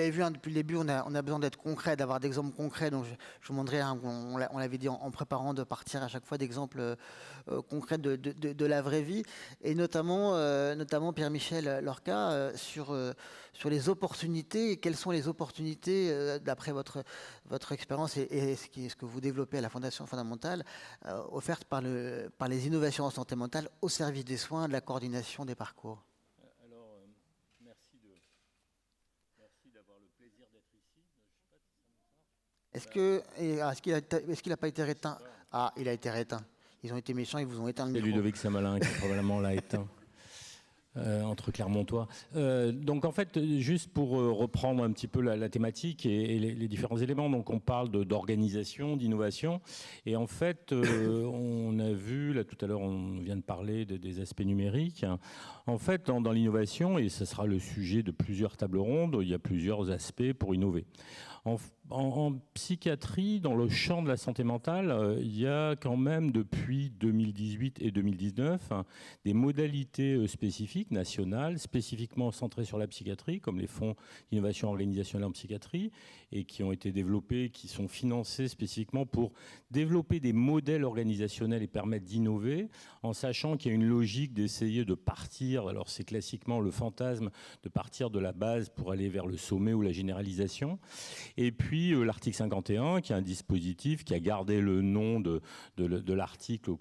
l'avez vu depuis le début, on a besoin d'être concret, d'avoir d'exemples concrets. Donc je vous montrerai, on l'avait dit en préparant, de partir à chaque fois d'exemples concrets de la vraie vie. Et notamment Pierre-Michel Lorca, sur les opportunités. Quelles sont les opportunités, d'après votre expérience et ce que vous développez à la Fondation Fondamentale, offertes par les innovations en santé mentale au service des soins, de la coordination des parcours? Alors, merci d'avoir le plaisir d'être ici. Je sais pas si ça me Est-ce qu'il n'a pas été éteint? Ah, il a été éteint. Ils ont été méchants, ils vous ont éteint le micro. C'est Ludovic Saint-Malin qui probablement l'a éteint. Entre Clermontois. Donc en fait, juste pour reprendre un petit peu la thématique et les différents éléments, donc on parle d'organisation, d'innovation, et en fait, on a vu, là tout à l'heure on vient de parler des aspects numériques, en fait dans l'innovation, et ce sera le sujet de plusieurs tables rondes, il y a plusieurs aspects pour innover. En psychiatrie, dans le champ de la santé mentale, il y a quand même depuis 2018 et 2019 des modalités spécifiques, nationales, spécifiquement centrées sur la psychiatrie, comme les fonds d'innovation organisationnelle en psychiatrie, et qui ont été développés, qui sont financés spécifiquement pour développer des modèles organisationnels et permettre d'innover, en sachant qu'il y a une logique d'essayer de partir, alors c'est classiquement le fantasme, de partir de la base pour aller vers le sommet ou la généralisation. Et puis l'article 51, qui est un dispositif qui a gardé le nom de l'article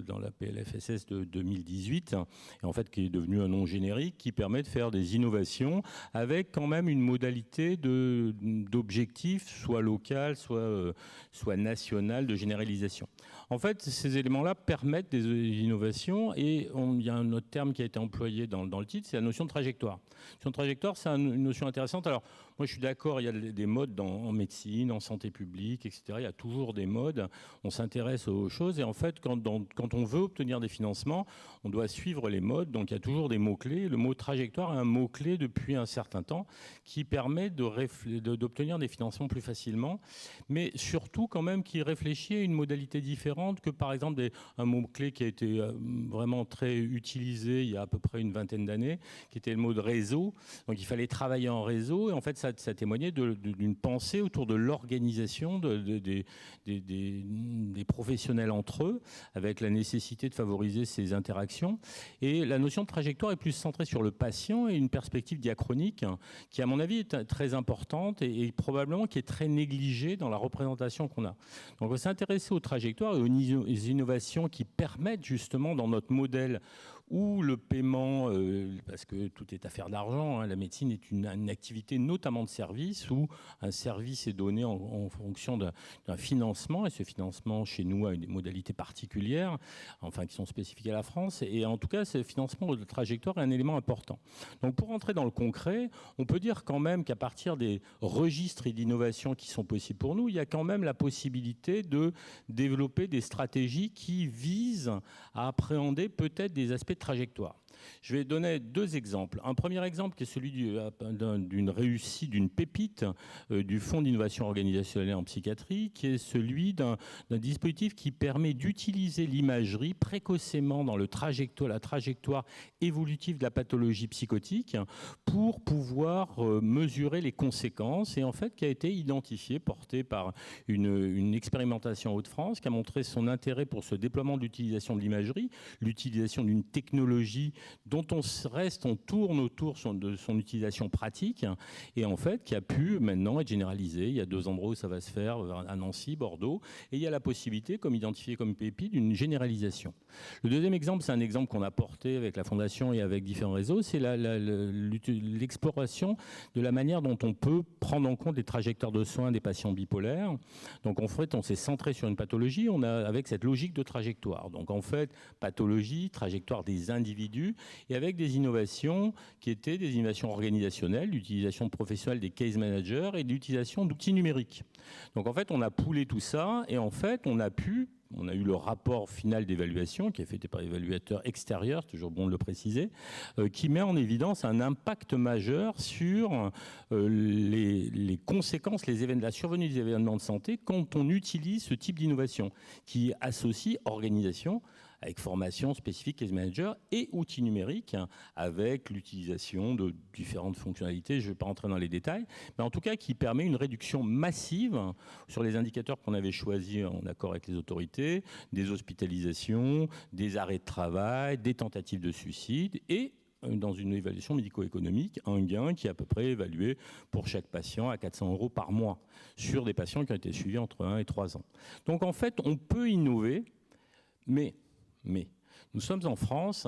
dans la PLFSS de 2018, et en fait qui est devenu un nom générique, qui permet de faire des innovations avec quand même une modalité d'objectif, soit local, soit national, de généralisation. En fait, ces éléments-là permettent des innovations, et il y a un autre terme qui a été employé dans le titre, c'est la notion de trajectoire. La notion de trajectoire, c'est une notion intéressante. Alors, moi, je suis d'accord, il y a des modes en médecine, en santé publique, etc. Il y a toujours des modes. On s'intéresse aux choses. Et en fait, quand on veut obtenir des financements, on doit suivre les modes. Donc, il y a toujours des mots-clés. Le mot trajectoire est un mot-clé depuis un certain temps qui permet d'obtenir des financements plus facilement, mais surtout quand même qui réfléchit à une modalité différente que, par exemple, un mot-clé qui a été vraiment très utilisé il y a à peu près une vingtaine d'années, qui était le mot de réseau. Donc, il fallait travailler en réseau. Et en fait, ça témoignait d'une pensée autour de l'organisation des professionnels entre eux, avec la nécessité de favoriser ces interactions. Et la notion de trajectoire est plus centrée sur le patient et une perspective diachronique qui, à mon avis, est très importante et probablement qui est très négligée dans la représentation qu'on a. Donc, on va s'intéresser aux trajectoires et aux innovations qui permettent justement dans notre modèle où le paiement, parce que tout est affaire d'argent, la médecine est une activité notamment de service, où un service est donné en fonction d'un financement, et ce financement chez nous a des modalités particulières, enfin qui sont spécifiques à la France, et en tout cas ce financement de trajectoire est un élément important. Donc pour entrer dans le concret, on peut dire quand même qu'à partir des registres et d'innovations qui sont possibles pour nous, il y a quand même la possibilité de développer des stratégies qui visent à appréhender peut-être des aspects de trajectoire. Je vais donner deux exemples. Un premier exemple qui est celui d'une réussite, d'une pépite du Fonds d'innovation organisationnelle en psychiatrie, qui est celui d'un dispositif qui permet d'utiliser l'imagerie précocement dans la trajectoire évolutive de la pathologie psychotique pour pouvoir mesurer les conséquences, et en fait qui a été identifié, porté par une expérimentation en Hauts-de-France, qui a montré son intérêt pour ce déploiement d'utilisation de l'imagerie, l'utilisation d'une technologie dont on tourne autour de son utilisation pratique, et en fait qui a pu maintenant être généralisé. Il y a 2 endroits où ça va se faire, à Nancy, Bordeaux, et il y a la possibilité, comme identifié comme pépite, d'une généralisation. Le deuxième exemple, c'est un exemple qu'on a porté avec la Fondation et avec différents réseaux, c'est l'exploration de la manière dont on peut prendre en compte les trajectoires de soins des patients bipolaires. Donc en fait, on s'est centré sur une pathologie, avec cette logique de trajectoire. Donc en fait, pathologie, trajectoire des individus, et avec des innovations qui étaient des innovations organisationnelles, l'utilisation professionnelle des case managers et l'utilisation d'outils numériques. Donc en fait, on a poolé tout ça, et en fait, on a eu le rapport final d'évaluation qui est fait par l'évaluateur extérieur, toujours bon de le préciser, qui met en évidence un impact majeur sur les conséquences, la survenue des événements de santé quand on utilise ce type d'innovation qui associe organisation avec formation spécifique case manager et outils numériques, avec l'utilisation de différentes fonctionnalités. Je ne vais pas rentrer dans les détails, mais en tout cas qui permet une réduction massive sur les indicateurs qu'on avait choisis en accord avec les autorités, des hospitalisations, des arrêts de travail, des tentatives de suicide et dans une évaluation médico-économique, un gain qui est à peu près évalué pour chaque patient à 400 € par mois sur des patients qui ont été suivis entre 1 et 3 ans. Donc en fait, on peut innover, mais nous sommes en France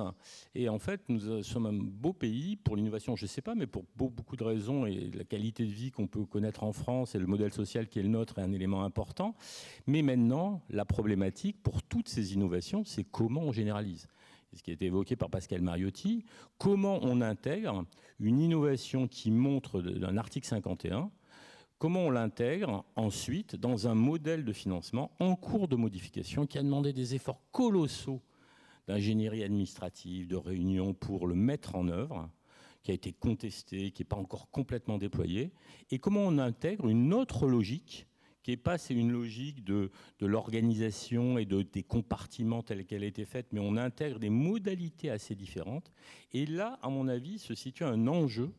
et en fait, nous sommes un beau pays pour l'innovation, je ne sais pas, mais pour beaucoup de raisons et la qualité de vie qu'on peut connaître en France et le modèle social qui est le nôtre est un élément important. Mais maintenant, la problématique pour toutes ces innovations, c'est comment on généralise. Ce qui a été évoqué par Pascal Mariotti, comment on intègre une innovation qui montre d'un article 51, comment on l'intègre ensuite dans un modèle de financement en cours de modification qui a demandé des efforts colossaux d'ingénierie administrative, de réunion pour le mettre en œuvre, qui a été contesté, qui n'est pas encore complètement déployé, et comment on intègre une autre logique qui n'est pas, c'est une logique de l'organisation et des compartiments tels qu'elle a été faite, mais on intègre des modalités assez différentes. Et là, à mon avis, se situe un enjeu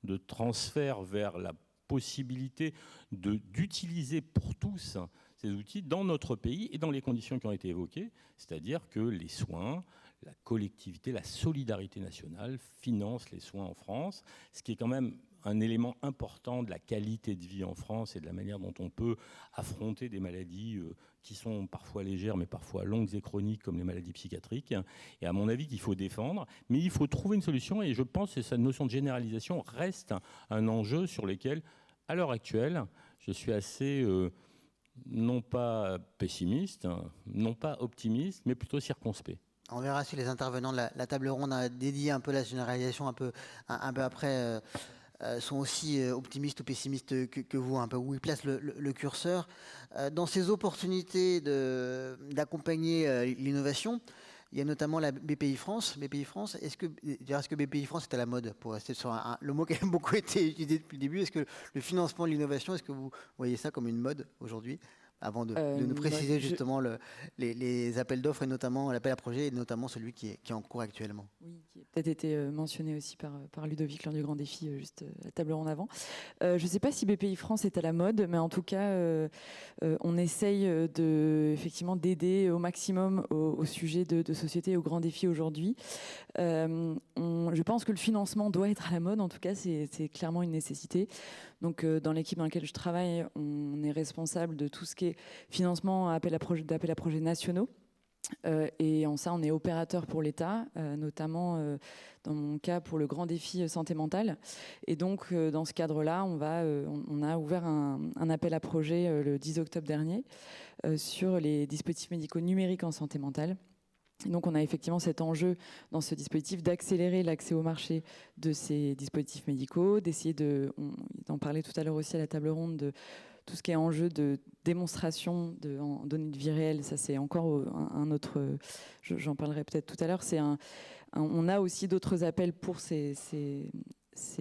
de transfert vers la possibilité d'utiliser pour tous ces outils dans notre pays et dans les conditions qui ont été évoquées, c'est-à-dire que les soins, la collectivité, la solidarité nationale finance les soins en France, ce qui est quand même un élément important de la qualité de vie en France et de la manière dont on peut affronter des maladies qui sont parfois légères mais parfois longues et chroniques comme les maladies psychiatriques. Et à mon avis qu'il faut défendre, mais il faut trouver une solution et je pense que cette notion de généralisation reste un enjeu sur lequel, à l'heure actuelle, je suis assez non pas pessimiste, non pas optimiste, mais plutôt circonspect. On verra si les intervenants de la table ronde a dédié un peu la généralisation un peu après sont aussi optimistes ou pessimistes que vous, un peu où ils placent le curseur. Dans ces opportunités d'accompagner l'innovation, il y a notamment la BPI France. BPI France, est-ce que BPI France est à la mode pour rester sur le mot qui a beaucoup été utilisé depuis le début? Est-ce que le financement de l'innovation, est-ce que vous voyez ça comme une mode aujourd'hui? Avant de nous préciser justement les appels d'offres et notamment l'appel à projet et notamment celui qui est en cours actuellement. Oui, qui a peut-être été mentionné aussi par Ludovic lors du Grand Défi, juste la table en avant. Je ne sais pas si BPI France est à la mode, mais en tout cas, on essaye effectivement d'aider au maximum au sujet de société et au Grand Défi aujourd'hui. Je pense que le financement doit être à la mode, en tout cas, c'est clairement une nécessité. Donc, dans l'équipe dans laquelle je travaille, on est responsable de tout ce qui est financement d'appel à projets nationaux. Et en ça, on est opérateur pour l'État, notamment dans mon cas pour le Grand Défi santé mentale. Et donc, dans ce cadre-là, on a ouvert un appel à projet le 10 octobre dernier sur les dispositifs médicaux numériques en santé mentale. Et donc, on a effectivement cet enjeu dans ce dispositif d'accélérer l'accès au marché de ces dispositifs médicaux, d'essayer d'en parler tout à l'heure aussi à la table ronde, de tout ce qui est enjeu de démonstration en données de vie réelle. Ça, c'est encore un autre... J'en parlerai peut-être tout à l'heure. On a aussi d'autres appels pour ces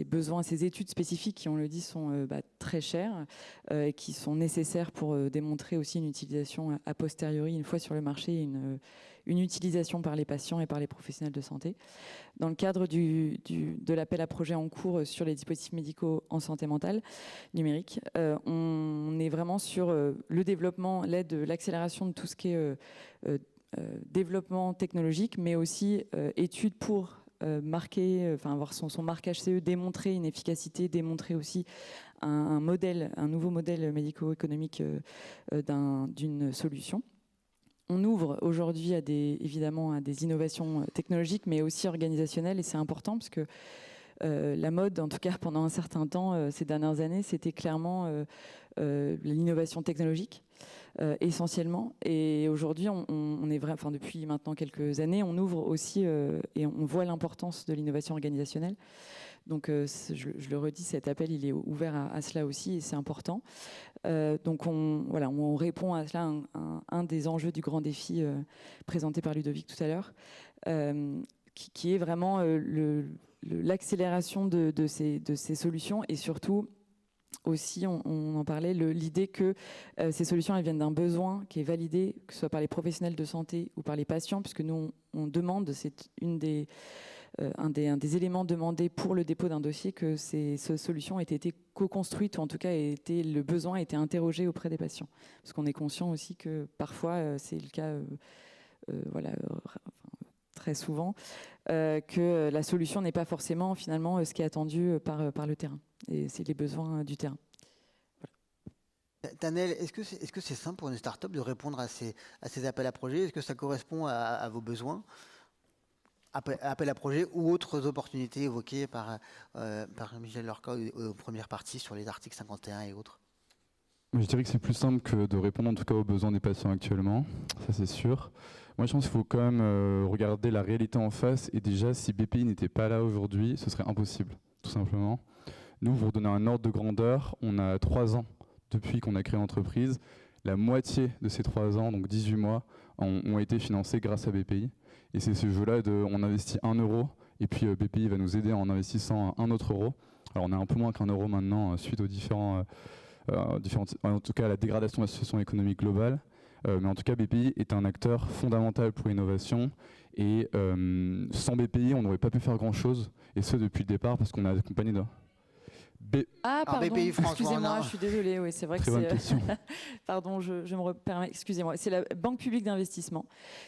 besoins, ces études spécifiques qui, on le dit, sont très chères et qui sont nécessaires pour démontrer aussi une utilisation a posteriori, une fois sur le marché, une utilisation par les patients et par les professionnels de santé. Dans le cadre de l'appel à projet en cours sur les dispositifs médicaux en santé mentale numérique, on est vraiment sur le développement, l'accélération de tout ce qui est développement technologique, mais aussi études pour marquer, avoir son marquage CE, démontrer une efficacité, démontrer aussi un nouveau modèle médico-économique d'une solution. On ouvre aujourd'hui évidemment à des innovations technologiques, mais aussi organisationnelles, et c'est important parce que la mode, en tout cas pendant un certain temps, ces dernières années, c'était clairement l'innovation technologique, essentiellement. Et aujourd'hui, depuis maintenant quelques années, on ouvre aussi et on voit l'importance de l'innovation organisationnelle. Donc, je le redis, cet appel, il est ouvert à cela aussi, et c'est important. Donc, on répond à cela, un des enjeux du Grand Défi présenté par Ludovic tout à l'heure, qui est vraiment l'accélération de ces solutions et surtout aussi, on en parlait, l'idée que ces solutions elles viennent d'un besoin qui est validé, que ce soit par les professionnels de santé ou par les patients, puisque nous, on demande, c'est un des éléments demandés pour le dépôt d'un dossier, que ces solutions aient été co-construites, ou en tout cas le besoin a été interrogé auprès des patients. Parce qu'on est conscient aussi que parfois, c'est le cas très souvent, que la solution n'est pas forcément finalement ce qui est attendu par le terrain. Et c'est les besoins du terrain. Voilà. Tanel, est-ce que c'est simple pour une start-up de répondre à ces appels à projets? Est-ce que ça correspond à vos besoins? Appel à projets ou autres opportunités évoquées par Michel Lorca aux premières parties sur les articles 51 et autres? Je dirais que c'est plus simple que de répondre en tout cas aux besoins des patients actuellement, ça c'est sûr. Moi je pense qu'il faut quand même regarder la réalité en face, et déjà si BPI n'était pas là aujourd'hui, ce serait impossible, tout simplement. Nous, pour vous donner un ordre de grandeur, on a 3 ans depuis qu'on a créé l'entreprise. La moitié de ces 3 ans, donc 18 mois, ont été financés grâce à BPI. Et c'est ce jeu-là on investit 1 euro, et puis BPI va nous aider en investissant 1 autre euro. Alors on a un peu moins qu'1 euro maintenant, suite aux en tout cas à la dégradation de la situation économique globale. Mais en tout cas, BPI est un acteur fondamental pour l'innovation. Et sans BPI, on n'aurait pas pu faire grand-chose. Et ce, depuis le départ, parce qu'on a accompagné de... Pardon, BPI France, excusez-moi, je suis désolée, oui, c'est vrai Très bonne question. Pardon, je me permets, excusez-moi. C'est la Banque publique d'investissement.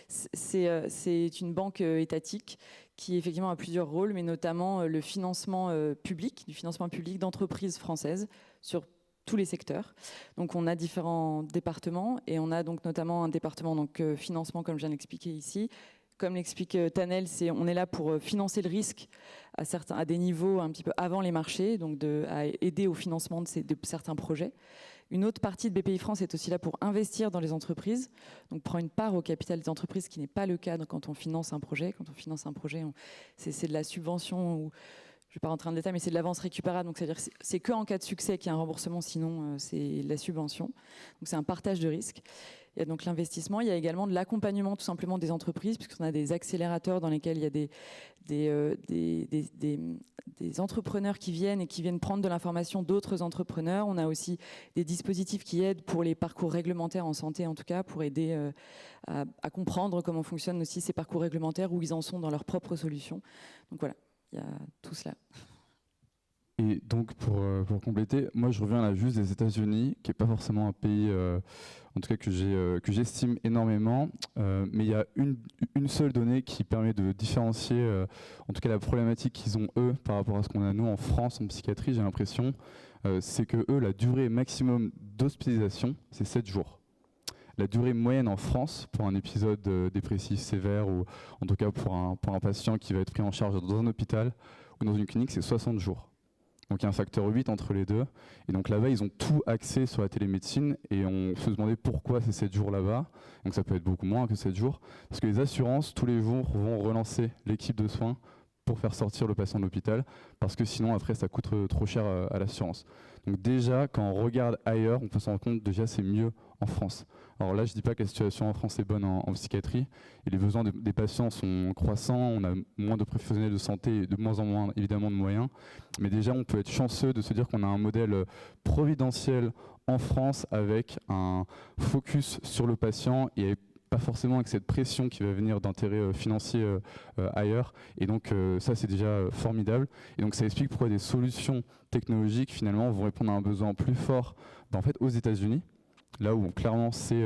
C'est une banque étatique qui effectivement a plusieurs rôles, mais notamment le financement public, du financement public d'entreprises françaises sur tous les secteurs. Donc on a différents départements, et on a donc notamment un département financement, comme je viens d'expliquer ici. Comme l'explique Tanel, on est là pour financer le risque à des niveaux un petit peu avant les marchés, donc à aider au financement de certains projets. Une autre partie de BPI France est aussi là pour investir dans les entreprises, donc prend une part au capital des entreprises, ce qui n'est pas le cas quand on finance un projet. Quand on finance un projet, c'est de la subvention, ou je ne vais pas rentrer en détail, mais c'est de l'avance récupérable. Donc c'est-à-dire que c'est qu'en cas de succès qu'il y a un remboursement, sinon c'est de la subvention. Donc c'est un partage de risque. Il y a donc l'investissement, il y a également de l'accompagnement tout simplement des entreprises, puisqu'on a des accélérateurs dans lesquels il y a des entrepreneurs qui viennent prendre de l'information d'autres entrepreneurs. On a aussi des dispositifs qui aident pour les parcours réglementaires en santé, en tout cas, pour aider à comprendre comment fonctionnent aussi ces parcours réglementaires, où ils en sont dans leurs propres solutions. Donc voilà, il y a tout cela. Et donc pour compléter, moi je reviens là juste des États-Unis, qui n'est pas forcément un pays en tout cas que j'estime énormément, mais il y a une seule donnée qui permet de différencier en tout cas la problématique qu'ils ont eux par rapport à ce qu'on a nous en France en psychiatrie, j'ai l'impression, c'est que eux, la durée maximum d'hospitalisation, c'est 7 jours. La durée moyenne en France pour un épisode dépressif sévère, ou en tout cas pour un patient qui va être pris en charge dans un hôpital ou dans une clinique, c'est 60 jours. Donc il y a un facteur 8 entre les deux. Et donc là-bas, ils ont tout axé sur la télémédecine, et on se demandait pourquoi c'est 7 jours là-bas. Donc ça peut être beaucoup moins que 7 jours. Parce que les assurances, tous les jours, vont relancer l'équipe de soins pour faire sortir le patient de l'hôpital, parce que sinon après ça coûte trop cher à l'assurance. Donc déjà, quand on regarde ailleurs, on peut se rendre compte déjà c'est mieux en France. Alors là, je ne dis pas que la situation en France est bonne en psychiatrie, et les besoins des patients sont croissants, on a moins de professionnels de santé et de moins en moins évidemment de moyens, mais déjà on peut être chanceux de se dire qu'on a un modèle providentiel en France, avec un focus sur le patient et pas forcément avec cette pression qui va venir d'intérêts financiers ailleurs. Et donc ça c'est déjà formidable. Et donc ça explique pourquoi des solutions technologiques finalement vont répondre à un besoin plus fort en fait aux États-Unis, là où clairement c'est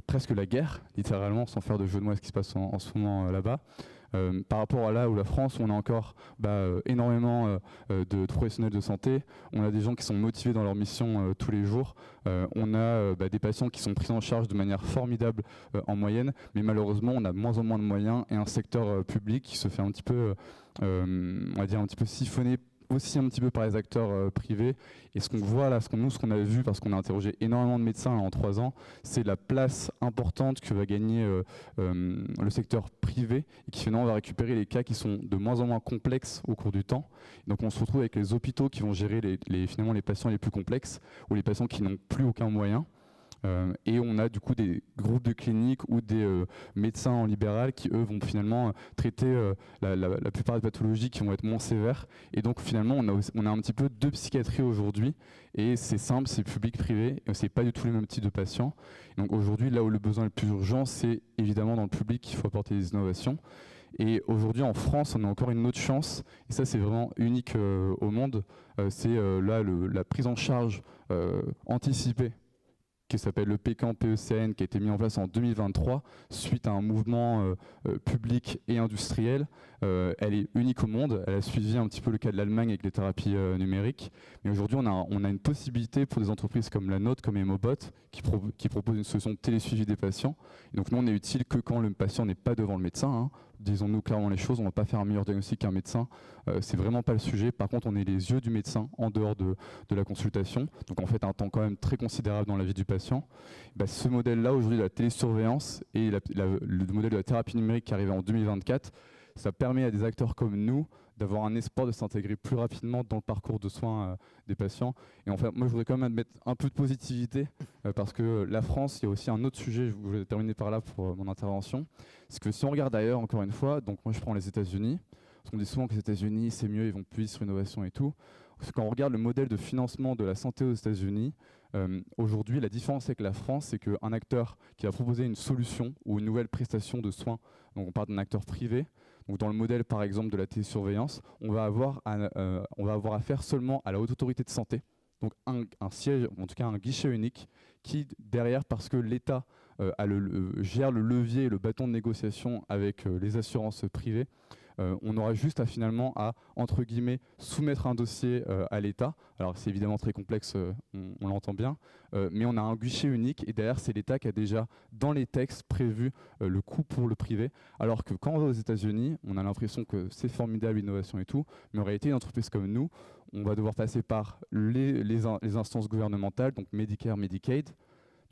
presque la guerre, littéralement, sans faire de jeu de mots à ce qui se passe en ce moment là-bas. Par rapport à là où la France, on a encore énormément de professionnels de santé, on a des gens qui sont motivés dans leur mission tous les jours, on a des patients qui sont pris en charge de manière formidable en moyenne, mais malheureusement on a de moins en moins de moyens, et un secteur public qui se fait un petit peu, on va dire un petit peu siphonné aussi un petit peu par les acteurs privés. Et ce qu'on voit là, ce qu'on a vu, parce qu'on a interrogé énormément de médecins là, en 3 ans, c'est la place importante que va gagner le secteur privé, et qui finalement va récupérer les cas qui sont de moins en moins complexes au cours du temps. Donc on se retrouve avec les hôpitaux qui vont gérer finalement les patients les plus complexes, ou les patients qui n'ont plus aucun moyen. Et on a du coup des groupes de cliniques ou des médecins en libéral qui, eux, vont finalement traiter la plupart des pathologies qui vont être moins sévères. Et donc finalement, on a un petit peu deux psychiatries aujourd'hui. Et c'est simple, c'est public-privé, et c'est pas du tout les mêmes types de patients. Et donc aujourd'hui, là où le besoin est le plus urgent, c'est évidemment dans le public qu'il faut apporter des innovations. Et aujourd'hui, en France, on a encore une autre chance, et ça c'est vraiment unique au monde, c'est là la prise en charge anticipée, qui s'appelle le PECAN-PECN, qui a été mis en place en 2023 suite à un mouvement public et industriel. Elle est unique au monde. Elle a suivi un petit peu le cas de l'Allemagne avec les thérapies numériques. Mais aujourd'hui, on a une possibilité pour des entreprises comme la nôtre, comme Emobot, qui propose une solution de télésuivi des patients. Et donc nous, on est utile que quand le patient n'est pas devant le médecin, hein. Disons-nous clairement les choses, on ne va pas faire un meilleur diagnostic qu'un médecin, c'est vraiment pas le sujet. Par contre, on est les yeux du médecin en dehors de la consultation, donc en fait un temps quand même très considérable dans la vie du patient. Ce modèle-là, aujourd'hui, la télésurveillance et le modèle de la thérapie numérique qui arrive en 2024, ça permet à des acteurs comme nous d'avoir un espoir de s'intégrer plus rapidement dans le parcours de soins des patients. Et en fait, moi, je voudrais quand même mettre un peu de positivité, parce que la France, il y a aussi un autre sujet, je vais terminer par là pour mon intervention, c'est que si on regarde ailleurs, encore une fois, donc moi je prends les États-Unis, parce qu'on dit souvent que les États-Unis, c'est mieux, ils vont plus vite sur l'innovation et tout. Parce que quand on regarde le modèle de financement de la santé aux États-Unis, aujourd'hui, la différence avec la France, c'est qu'un acteur qui va proposer une solution ou une nouvelle prestation de soins, donc on parle d'un acteur privé, donc dans le modèle par exemple de la télésurveillance, on va avoir affaire seulement à la haute autorité de santé, donc un siège, en tout cas un guichet unique, qui derrière, parce que l'État gère le levier et le bâton de négociation avec les assurances privées, on aura juste finalement à, entre guillemets, soumettre un dossier à l'État. Alors c'est évidemment très complexe, on l'entend bien, mais on a un guichet unique et derrière c'est l'État qui a déjà dans les textes prévu le coût pour le privé. Alors que quand on va aux États-Unis, on a l'impression que c'est formidable l'innovation et tout, mais en réalité une entreprise comme nous, on va devoir passer par les instances gouvernementales, donc Medicare, Medicaid.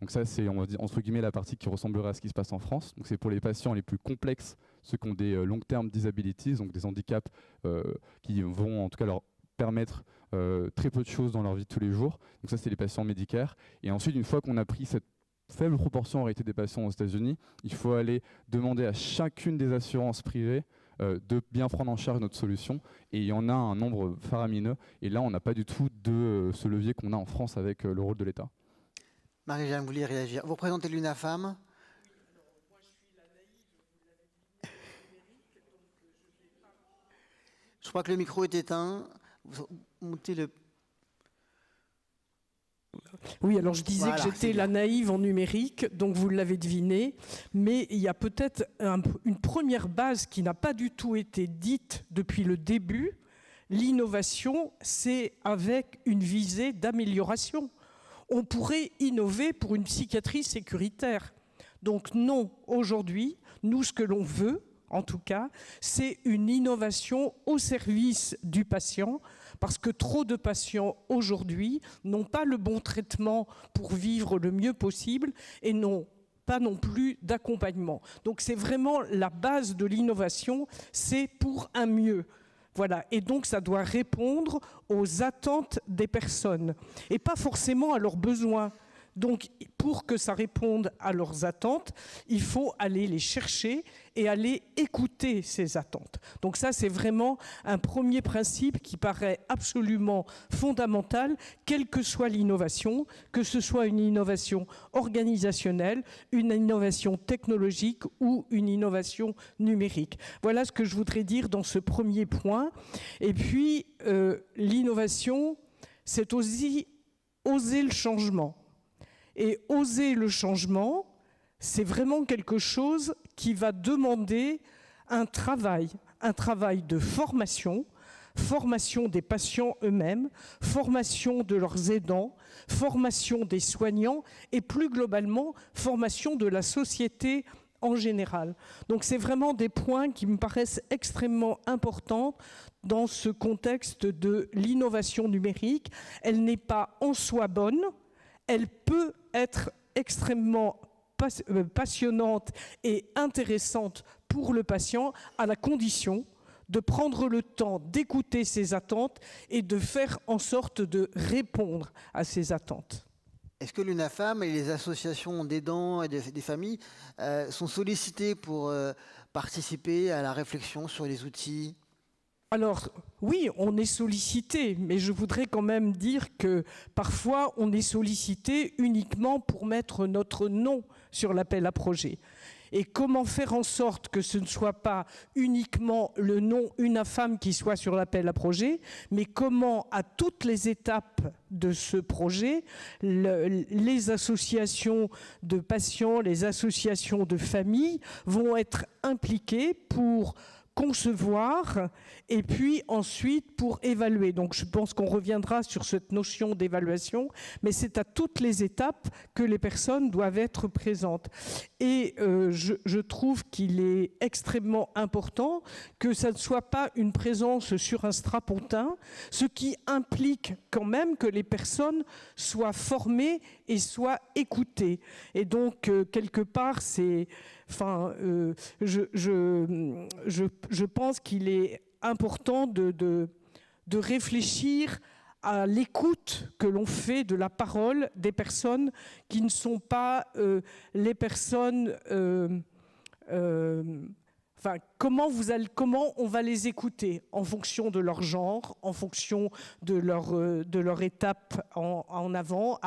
Donc ça, c'est, on va dire, entre guillemets, la partie qui ressemblerait à ce qui se passe en France. Donc c'est pour les patients les plus complexes, ceux qui ont des long-term disabilities, donc des handicaps qui vont en tout cas leur permettre très peu de choses dans leur vie de tous les jours. Donc ça, c'est les patients Medicare. Et ensuite, une fois qu'on a pris cette faible proportion en réalité des patients aux États-Unis, il faut aller demander à chacune des assurances privées de bien prendre en charge notre solution. Et il y en a un nombre faramineux. Et là, on n'a pas du tout de ce levier qu'on a en France avec le rôle de l'État. Marie-Jeanne, vous vouliez réagir. Vous représentez l'UNAFAM. Je crois que le micro est éteint. Vous montez le... Oui, alors je disais voilà, que j'étais la naïve en numérique, donc vous l'avez deviné, mais il y a peut-être une première base qui n'a pas du tout été dite depuis le début. L'innovation, c'est avec une visée d'amélioration. On pourrait innover pour une psychiatrie sécuritaire. Donc non, aujourd'hui, nous, ce que l'on veut, en tout cas, c'est une innovation au service du patient, parce que trop de patients aujourd'hui n'ont pas le bon traitement pour vivre le mieux possible et n'ont pas non plus d'accompagnement. Donc c'est vraiment la base de l'innovation, c'est pour un mieux. Voilà. Et donc ça doit répondre aux attentes des personnes et pas forcément à leurs besoins. Donc pour que ça réponde à leurs attentes, il faut aller les chercher et aller écouter ces attentes. Donc ça, c'est vraiment un premier principe qui paraît absolument fondamental, quelle que soit l'innovation, que ce soit une innovation organisationnelle, une innovation technologique ou une innovation numérique. Voilà ce que je voudrais dire dans ce premier point. Et puis, l'innovation, c'est aussi oser le changement. Et oser le changement, c'est vraiment quelque chose qui va demander un travail de formation des patients eux-mêmes, formation de leurs aidants, formation des soignants et plus globalement, formation de la société en général. Donc c'est vraiment des points qui me paraissent extrêmement importants dans ce contexte de l'innovation numérique. Elle n'est pas en soi bonne, elle peut être extrêmement passionnante et intéressante pour le patient à la condition de prendre le temps d'écouter ses attentes et de faire en sorte de répondre à ses attentes. Est-ce que l'UNAFAM et les associations d'aidants et des familles sont sollicitées pour participer à la réflexion sur les outils? Alors, oui, on est sollicité, mais je voudrais quand même dire que parfois, on est sollicité uniquement pour mettre notre nom sur l'appel à projet. Et comment faire en sorte que ce ne soit pas uniquement le nom UNAFAM qui soit sur l'appel à projet, mais comment, à toutes les étapes de ce projet, les associations de patients, les associations de familles vont être impliquées pour concevoir et puis ensuite pour évaluer. Donc je pense qu'on reviendra sur cette notion d'évaluation, mais c'est à toutes les étapes que les personnes doivent être présentes. Et je trouve qu'il est extrêmement important que ça ne soit pas une présence sur un strapontin, ce qui implique quand même que les personnes soient formées et soient écoutées. Et donc, quelque part, c'est... Enfin, je pense qu'il est important de réfléchir à l'écoute que l'on fait de la parole des personnes qui ne sont pas les personnes... Enfin, comment on va les écouter en fonction de leur genre, en fonction de leur étape en avant.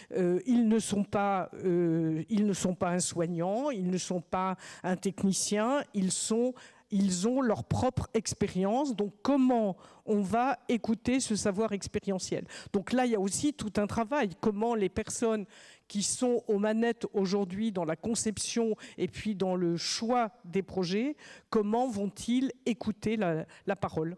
Ils ne sont pas un soignant, ils ne sont pas un technicien, ils ont leur propre expérience. Donc, comment on va écouter ce savoir expérientiel? Donc là, il y a aussi tout un travail. Comment les personnes qui sont aux manettes aujourd'hui dans la conception et puis dans le choix des projets, comment vont-ils écouter la parole?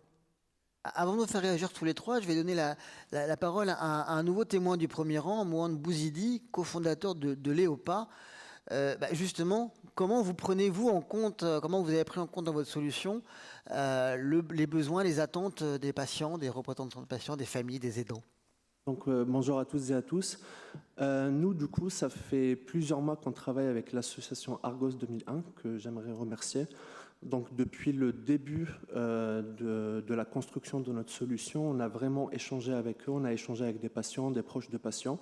Avant de vous faire réagir tous les trois, je vais donner la parole à un nouveau témoin du premier rang, Mouhand Bouzidi, cofondateur de Léopa. Justement, comment vous prenez-vous en compte, comment vous avez pris en compte dans votre solution les besoins, les attentes des patients, des représentants de patients, des familles, des aidants? Donc, bonjour à tous et à tous. Nous, du coup, ça fait plusieurs mois qu'on travaille avec l'association Argos 2001, que j'aimerais remercier. Donc, depuis le début de la construction de notre solution, on a vraiment échangé avec eux, on a échangé avec des patients, des proches de patients.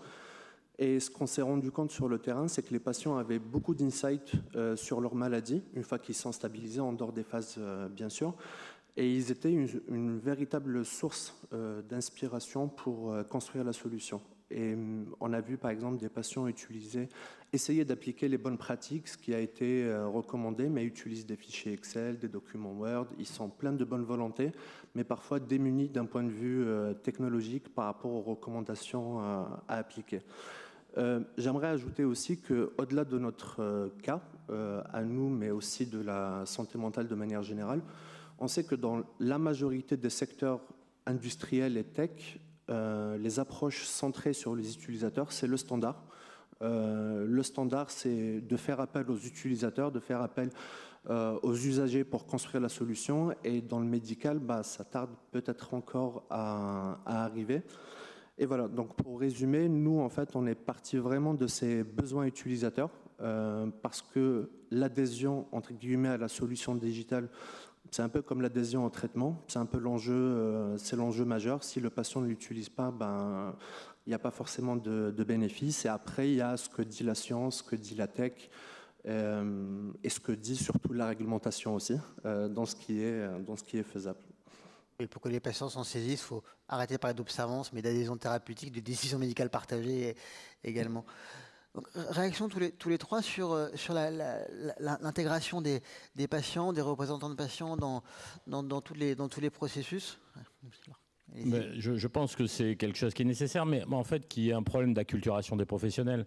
Et ce qu'on s'est rendu compte sur le terrain, c'est que les patients avaient beaucoup d'insights sur leur maladie, une fois qu'ils sont stabilisés, en dehors des phases, bien sûr. Et ils étaient une véritable source d'inspiration pour construire la solution. Et on a vu par exemple des patients essayer d'appliquer les bonnes pratiques, ce qui a été recommandé, mais utilisent des fichiers Excel, des documents Word. Ils sont pleins de bonne volonté, mais parfois démunis d'un point de vue technologique par rapport aux recommandations à appliquer. J'aimerais ajouter aussi qu'au-delà de notre cas, à nous, mais aussi de la santé mentale de manière générale, on sait que dans la majorité des secteurs industriels et tech, les approches centrées sur les utilisateurs, c'est le standard. Le standard, c'est de faire appel aux utilisateurs, de faire appel aux usagers pour construire la solution. Et dans le médical, ça tarde peut-être encore à arriver. Et voilà, donc pour résumer, nous, en fait, on est parti vraiment de ces besoins utilisateurs parce que l'adhésion, entre guillemets, à la solution digitale, c'est un peu comme l'adhésion au traitement, c'est un peu l'enjeu majeur. Si le patient ne l'utilise pas, il n'y a pas forcément de bénéfice. Et après, il y a ce que dit la science, ce que dit la tech, et ce que dit surtout la réglementation aussi, dans ce qui est faisable. Et pour que les patients s'en saisissent, il faut arrêter de parler d'observance, mais d'adhésion thérapeutique, de décision médicale partagée également. Donc, réaction tous les trois sur l'intégration des patients, des représentants de patients dans tous les processus. Je pense que c'est quelque chose qui est nécessaire, mais en fait, qu'il y ait un problème d'acculturation des professionnels.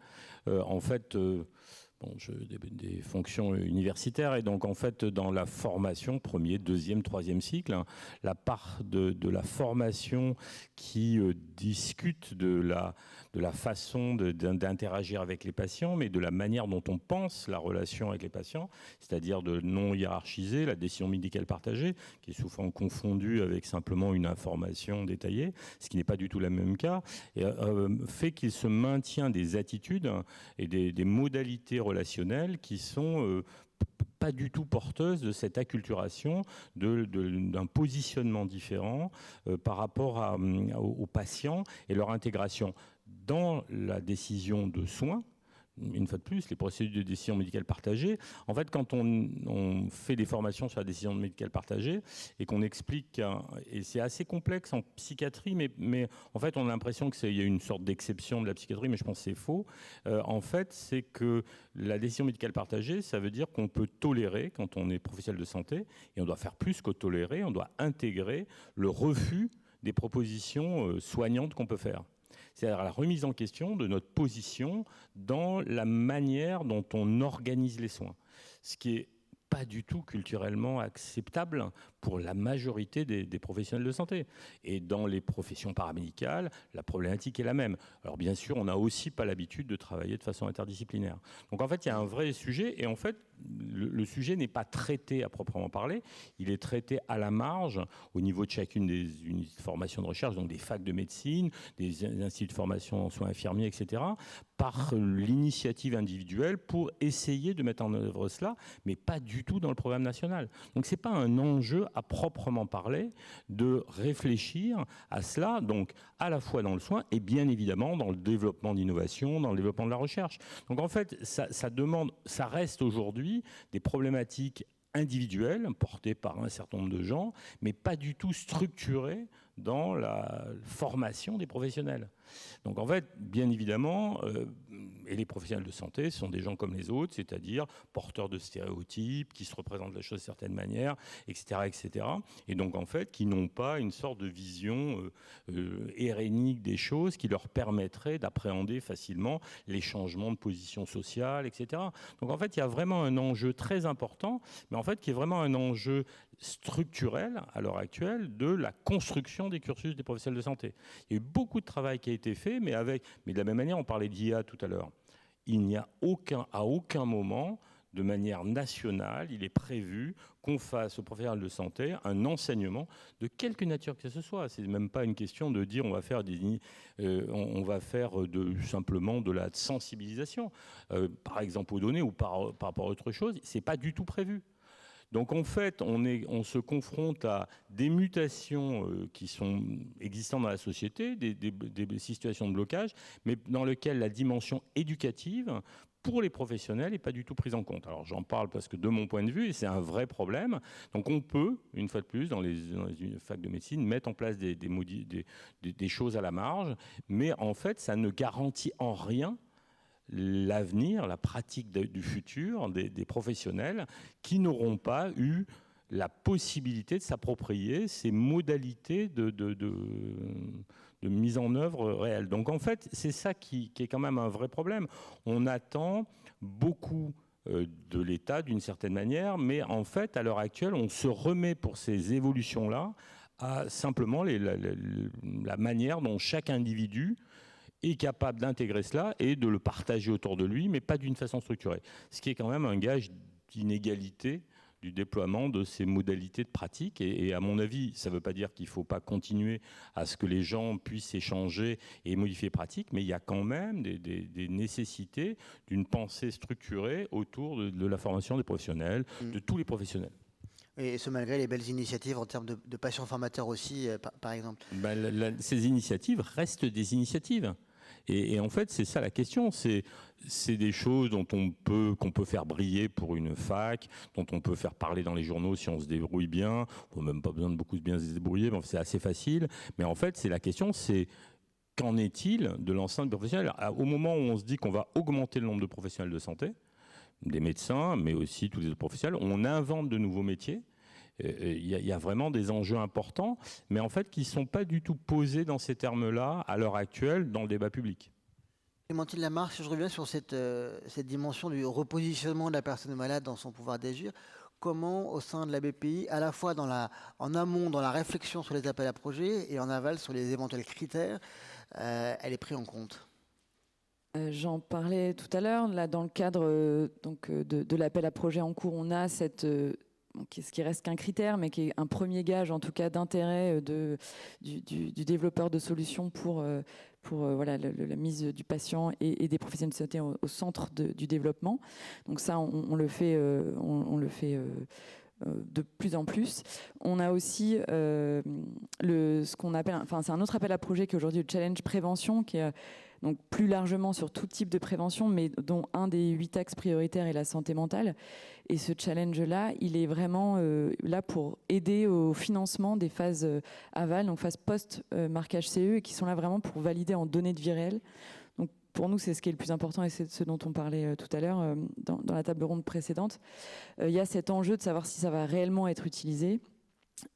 J'ai des fonctions universitaires et donc en fait dans la formation, premier, deuxième, troisième cycle, la part de la formation qui discute de la façon d'interagir avec les patients, mais de la manière dont on pense la relation avec les patients, c'est-à-dire de non hiérarchiser, la décision médicale partagée, qui est souvent confondue avec simplement une information détaillée, ce qui n'est pas du tout le même cas, et, fait qu'il se maintient des attitudes et des modalités relationnelles qui sont pas du tout porteuses de cette acculturation, d'un positionnement différent par rapport aux patients et leur intégration dans la décision de soins, une fois de plus, les procédures de décision médicale partagée. En fait, quand on fait des formations sur la décision médicale partagée et qu'on explique, et c'est assez complexe en psychiatrie, mais en fait, on a l'impression qu'il y a une sorte d'exception de la psychiatrie, mais je pense que c'est faux. En fait, c'est que la décision médicale partagée, ça veut dire qu'on peut tolérer, quand on est professionnel de santé, et on doit faire plus que tolérer, on doit intégrer le refus des propositions soignantes qu'on peut faire. C'est-à-dire la remise en question de notre position dans la manière dont on organise les soins. Ce qui est pas du tout culturellement acceptable pour la majorité des professionnels de santé. Et dans les professions paramédicales, la problématique est la même. Alors bien sûr, on n'a aussi pas l'habitude de travailler de façon interdisciplinaire. Donc en fait, il y a un vrai sujet, et en fait, le sujet n'est pas traité à proprement parler, il est traité à la marge au niveau de chacune des unités de formation de recherche, donc des facs de médecine, des instituts de formation en soins infirmiers, etc., par l'initiative individuelle pour essayer de mettre en œuvre cela, mais pas du tout dans le programme national. Donc ce n'est pas un enjeu à proprement parler de réfléchir à cela, donc à la fois dans le soin et bien évidemment dans le développement d'innovation, dans le développement de la recherche. Donc en fait, ça reste aujourd'hui des problématiques individuelles portées par un certain nombre de gens, mais pas du tout structurées dans la formation des professionnels. Donc en fait, bien évidemment, et les professionnels de santé sont des gens comme les autres, c'est-à-dire porteurs de stéréotypes, qui se représentent la chose de certaines manières, etc., etc. Et donc en fait, qui n'ont pas une sorte de vision hérénique des choses qui leur permettrait d'appréhender facilement les changements de position sociale, etc. Donc en fait, il y a vraiment un enjeu très important, mais en fait qui est vraiment un enjeu structurel à l'heure actuelle de la construction des cursus des professionnels de santé. Il y a eu beaucoup de travail qui a été fait, mais de la même manière, on parlait d'IA tout à l'heure. Il n'y a à aucun moment, de manière nationale, il est prévu qu'on fasse aux professionnels de santé un enseignement de quelque nature que ce soit. C'est même pas une question de dire on va faire simplement de la sensibilisation, par exemple aux données ou par rapport à autre chose. C'est pas du tout prévu. Donc en fait, on se confronte à des mutations qui sont existantes dans la société, des situations de blocage, mais dans lesquelles la dimension éducative pour les professionnels n'est pas du tout prise en compte. Alors j'en parle parce que de mon point de vue, et c'est un vrai problème, donc on peut, une fois de plus, dans les facs de médecine, mettre en place des choses à la marge, mais en fait, ça ne garantit en rien l'avenir, la pratique du futur des professionnels qui n'auront pas eu la possibilité de s'approprier ces modalités de mise en œuvre réelle. Donc en fait, c'est ça qui est quand même un vrai problème. On attend beaucoup de l'État d'une certaine manière, mais en fait, à l'heure actuelle, on se remet pour ces évolutions-là à simplement la manière dont chaque individu est capable d'intégrer cela et de le partager autour de lui, mais pas d'une façon structurée. Ce qui est quand même un gage d'inégalité du déploiement de ces modalités de pratique. Et à mon avis, ça ne veut pas dire qu'il ne faut pas continuer à ce que les gens puissent échanger et modifier les pratiques, mais il y a quand même des nécessités d'une pensée structurée autour de la formation des professionnels, de tous les professionnels. Et ce malgré les belles initiatives en termes de patients formateurs aussi, par exemple. Ces initiatives restent des initiatives. Et en fait, c'est ça la question. C'est des choses qu'on peut faire briller pour une fac, dont on peut faire parler dans les journaux si on se débrouille bien. On n'a même pas besoin de beaucoup bien se débrouiller, mais c'est assez facile. Mais en fait, la question, c'est qu'en est-il de l'ensemble des professionnels ? Au moment où on se dit qu'on va augmenter le nombre de professionnels de santé, des médecins, mais aussi tous les autres professionnels, on invente de nouveaux métiers. Il y a vraiment des enjeux importants, mais en fait qui ne sont pas du tout posés dans ces termes-là à l'heure actuelle dans le débat public. Clémentine Lamarche, si je reviens sur cette dimension du repositionnement de la personne malade dans son pouvoir d'agir, comment au sein de la BPI, à la fois en amont dans la réflexion sur les appels à projets et en aval sur les éventuels critères, elle est prise en compte ? J'en parlais tout à l'heure, là dans le cadre de l'appel à projet en cours, on a ce qui reste qu'un critère, mais qui est un premier gage en tout cas d'intérêt du développeur de solutions pour la mise du patient et des professionnels de santé au centre du développement. Donc ça, on le fait de plus en plus. On a aussi ce qu'on appelle, c'est un autre appel à projet qui est aujourd'hui le challenge prévention, qui est donc plus largement sur tout type de prévention, mais dont un des 8 axes prioritaires est la santé mentale. Et ce challenge-là, il est vraiment là pour aider au financement des phases aval, donc phases post-marquage CE, et qui sont là vraiment pour valider en données de vie réelle. Donc pour nous, c'est ce qui est le plus important, et c'est ce dont on parlait tout à l'heure dans la table ronde précédente. Il y a cet enjeu de savoir si ça va réellement être utilisé.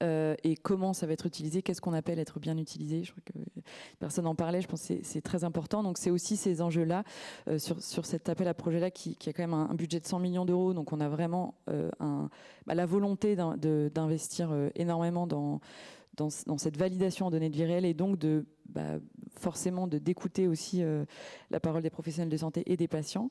Et comment ça va être utilisé, qu'est-ce qu'on appelle être bien utilisé. Je crois que personne n'en parlait, je pense que c'est très important. Donc c'est aussi ces enjeux-là, sur cet appel à projet-là qui a quand même un budget de 100 millions d'euros. Donc on a vraiment la volonté d'investir énormément dans cette validation en données de vie réelle, et donc forcément d'écouter aussi la parole des professionnels de santé et des patients.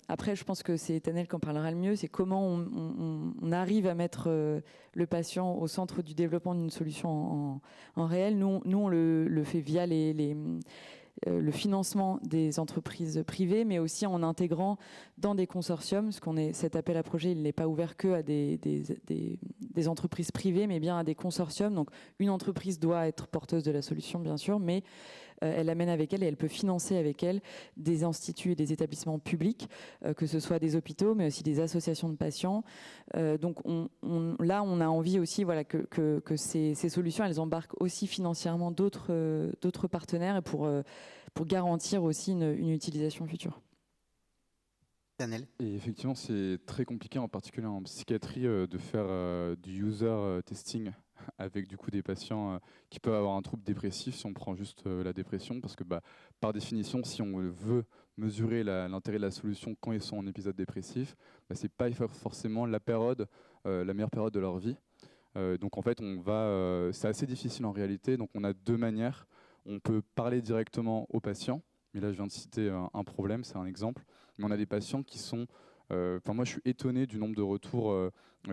Après, je pense que c'est Tanel qui en parlera le mieux, c'est comment on arrive à mettre le patient au centre du développement d'une solution en réel. Nous on le fait via le financement des entreprises privées, mais aussi en intégrant dans des consortiums, parce cet appel à projet, il n'est pas ouvert que à des entreprises privées, mais bien à des consortiums. Donc une entreprise doit être porteuse de la solution, bien sûr, mais elle amène avec elle et elle peut financer avec elle des instituts et des établissements publics, que ce soit des hôpitaux, mais aussi des associations de patients. Donc là, on a envie aussi que ces solutions, elles embarquent aussi financièrement d'autres partenaires, et pour garantir aussi une utilisation future. Daniel. Et effectivement, c'est très compliqué, en particulier en psychiatrie, de faire du user testing avec du coup des patients qui peuvent avoir un trouble dépressif, si on prend juste la dépression, parce que par définition, si on veut mesurer l'intérêt de la solution quand ils sont en épisode dépressif, c'est pas forcément la meilleure période de leur vie. Donc en fait, c'est assez difficile en réalité. Donc on a deux manières. On peut parler directement aux patients, mais là je viens de citer un problème, c'est un exemple. Mais on a des patients qui sont... moi je suis étonné du nombre de retours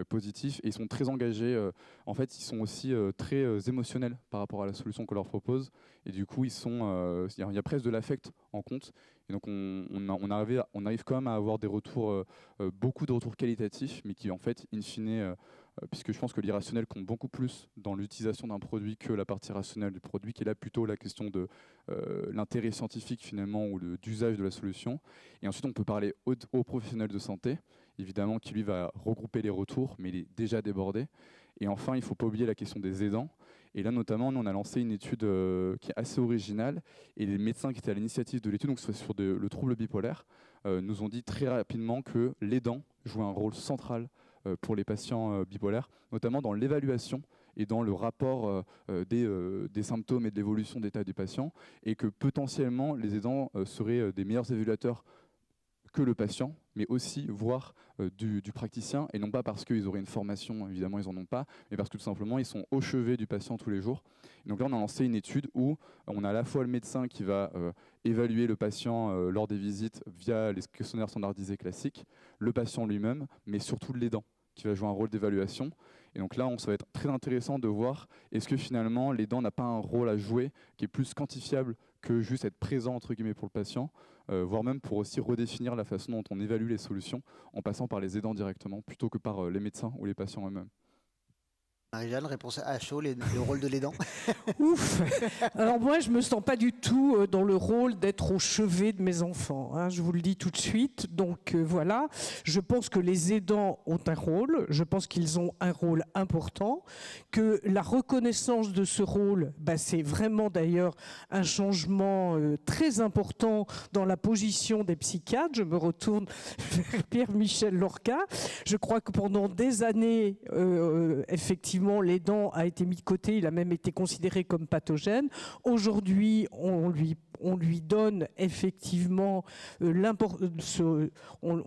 positifs, et ils sont très engagés. En fait, ils sont aussi très émotionnels par rapport à la solution qu'on leur propose. Et du coup, il y a presque de l'affect en compte. Et donc on arrive quand même à avoir des retours, beaucoup de retours qualitatifs, mais qui en fait, in fine... puisque je pense que l'irrationnel compte beaucoup plus dans l'utilisation d'un produit que la partie rationnelle du produit, qui est là plutôt la question de l'intérêt scientifique finalement, ou d'usage de la solution. Et ensuite, on peut parler aux professionnels de santé, évidemment, qui lui va regrouper les retours, mais il est déjà débordé. Et enfin, il ne faut pas oublier la question des aidants. Et là, notamment, nous, on a lancé une étude qui est assez originale, et les médecins qui étaient à l'initiative de l'étude, donc sur le trouble bipolaire, nous ont dit très rapidement que l'aidant jouait un rôle central pour les patients bipolaires, notamment dans l'évaluation et dans le rapport des symptômes et de l'évolution d'état du patient, et que potentiellement les aidants seraient des meilleurs évaluateurs que le patient, mais aussi voire du praticien, et non pas parce qu'ils auraient une formation, évidemment ils n'en ont pas, mais parce que tout simplement ils sont au chevet du patient tous les jours. Et donc là on a lancé une étude où on a à la fois le médecin qui va évaluer le patient lors des visites via les questionnaires standardisés classiques, le patient lui-même, mais surtout l'aidant qui va jouer un rôle d'évaluation. Et donc là, ça va être très intéressant de voir est-ce que finalement l'aidant n'a pas un rôle à jouer qui est plus quantifiable que juste être présent entre guillemets pour le patient, voire même pour aussi redéfinir la façon dont on évalue les solutions en passant par les aidants directement plutôt que par les médecins ou les patients eux-mêmes. Marie-Jeanne, réponse à chaud, le rôle de l'aidant. Ouf. Alors moi, je me sens pas du tout dans le rôle d'être au chevet de mes enfants, hein, je vous le dis tout de suite. Donc voilà, je pense que les aidants ont un rôle, je pense qu'ils ont un rôle important, que la reconnaissance de ce rôle, c'est vraiment d'ailleurs un changement très important dans la position des psychiatres. Je me retourne vers Pierre-Michel Lorca. Je crois que pendant des années, effectivement, l'aidant a été mis de côté, il a même été considéré comme pathogène. Aujourd'hui, on lui donne effectivement on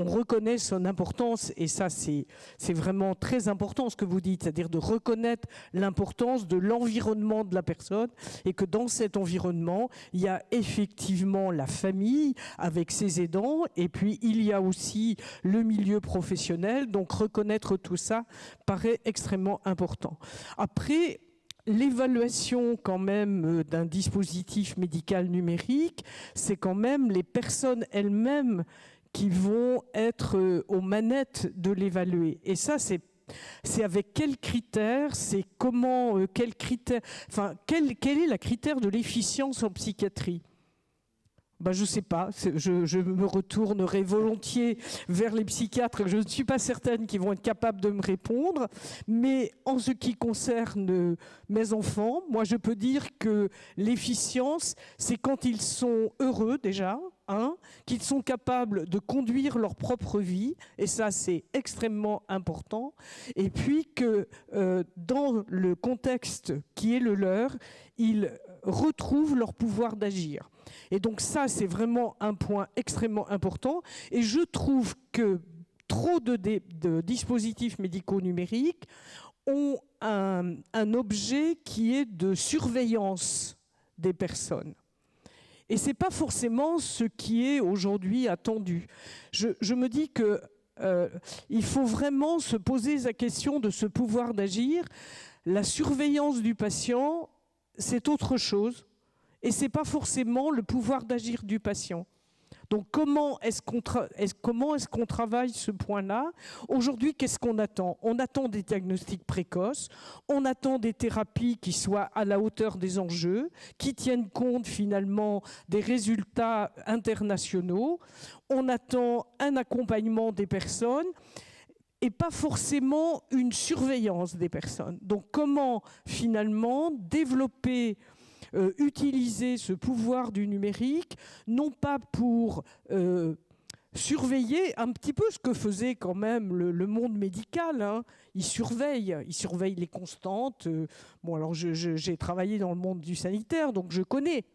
reconnaît son importance, et ça c'est vraiment très important ce que vous dites, c'est-à-dire de reconnaître l'importance de l'environnement de la personne, et que dans cet environnement il y a effectivement la famille avec ses aidants, et puis il y a aussi le milieu professionnel. Donc reconnaître tout ça paraît extrêmement important. Après, l'évaluation quand même d'un dispositif médical numérique, c'est quand même les personnes elles-mêmes qui vont être aux manettes de l'évaluer. Et ça, c'est avec quels critères, c'est comment, quel est la critère de l'efficience en psychiatrie? Ben, je ne sais pas, je me retournerai volontiers vers les psychiatres. Je ne suis pas certaine qu'ils vont être capables de me répondre. Mais en ce qui concerne mes enfants, moi je peux dire que l'efficience, c'est quand ils sont heureux déjà, qu'ils sont capables de conduire leur propre vie, et ça c'est extrêmement important, et puis que dans le contexte qui est le leur, ils retrouvent leur pouvoir d'agir. Et donc ça, c'est vraiment un point extrêmement important. Et je trouve que trop de dispositifs médicaux numériques ont un objet qui est de surveillance des personnes. Et ce n'est pas forcément ce qui est aujourd'hui attendu. Je me dis qu'il faut vraiment se poser la question de ce pouvoir d'agir. La surveillance du patient, c'est autre chose. Et ce n'est pas forcément le pouvoir d'agir du patient. Donc comment est-ce qu'on travaille ce point-là? Aujourd'hui, qu'est-ce qu'on attend? On attend des diagnostics précoces, on attend des thérapies qui soient à la hauteur des enjeux, qui tiennent compte finalement des résultats internationaux. On attend un accompagnement des personnes et pas forcément une surveillance des personnes. Donc comment finalement développer utiliser ce pouvoir du numérique, non pas pour surveiller un petit peu ce que faisait quand même le monde médical. Il surveille les constantes. Bon, alors j'ai travaillé dans le monde du sanitaire, donc je connais.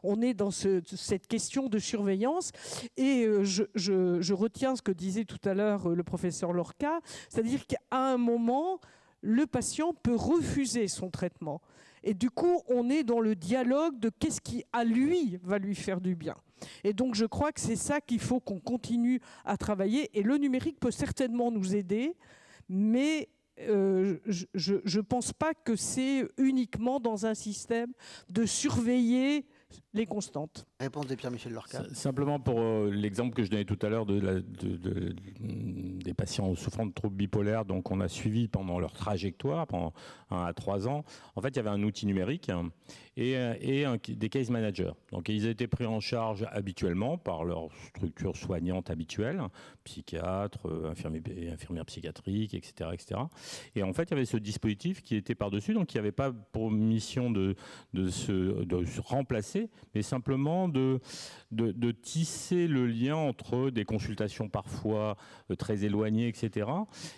On est dans cette question de surveillance. Et je retiens ce que disait tout à l'heure le professeur Lorca, c'est-à-dire qu'à un moment, le patient peut refuser son traitement. Et du coup, on est dans le dialogue de qu'est-ce qui, à lui, va lui faire du bien. Et donc, je crois que c'est ça qu'il faut qu'on continue à travailler. Et le numérique peut certainement nous aider, mais je ne pense pas que c'est uniquement dans un système de surveiller les constantes. Réponse de Pierre-Michel Lorca. Simplement pour l'exemple que je donnais tout à l'heure des patients souffrant de troubles bipolaires, donc on a suivi pendant leur trajectoire, pendant 1 à 3 ans. En fait, il y avait un outil numérique et des case managers. Donc ils étaient pris en charge habituellement par leur structure soignante habituelle, psychiatre, infirmière psychiatrique, etc., etc. Et en fait, il y avait ce dispositif qui était par-dessus, donc il n'y avait pas pour mission de se remplacer, mais simplement de tisser le lien entre des consultations parfois très éloignées, etc.